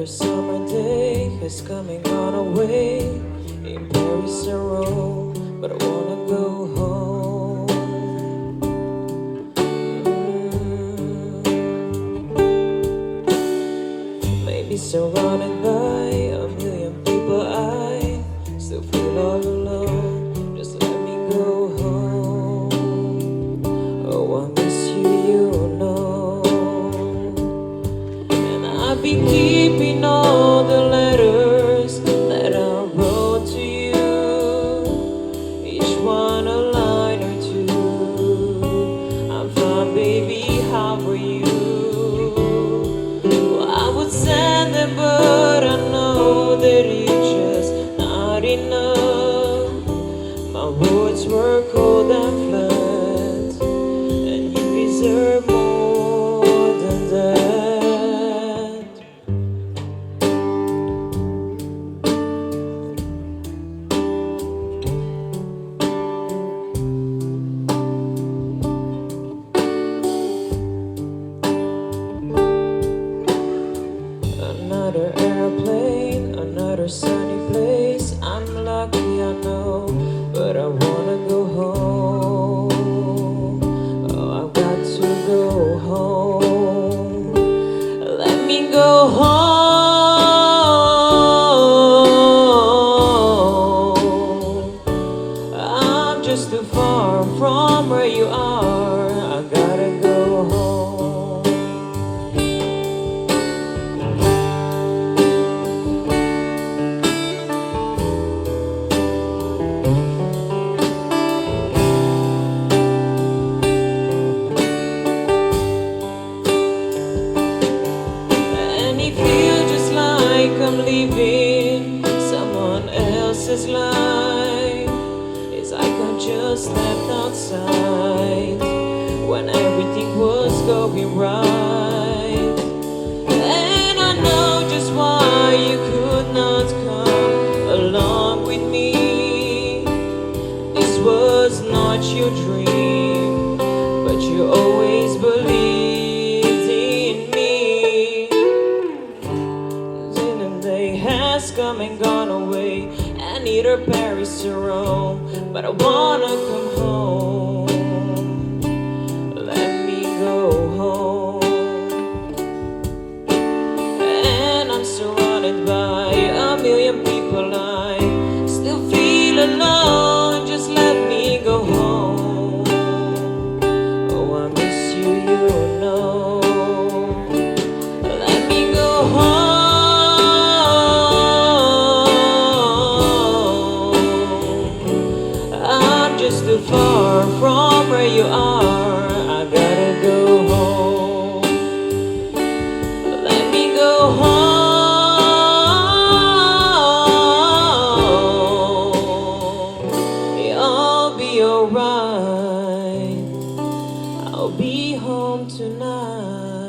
Another summer day is coming on away in Paris or Rome, but I wanna go home. Maybe surrounded by a million people, I still feel all alone. Just let me go home. Oh, I miss you, you know. And I've been keeping all the letters that I wrote to you, each one a line or two. I'm fine, baby, how are you? Well, I would send them, but I know that it's just not enough. My words were cold and flat, and you deserve more than that. Another airplane, another sunny place. I'm lucky, I know, but I wanna go home. Oh, I've got to go home. Let me go home. I'm just too far from where you are. I gotta go home. I'm living someone else's life. It's like I just stepped outside when everything was going right. And I know just why you could not come along with me. This was not your dream, but you always believed in me. Has come and gone away, and either Paris or Rome, but I wanna come home. Let me go home. And I'm surrounded by a million people, I still feel alone. Just let me go home. Oh, I miss you, you know. Let me go home. Just too far from where you are. I gotta go home. Let me go home. I'll be alright. I'll be home tonight.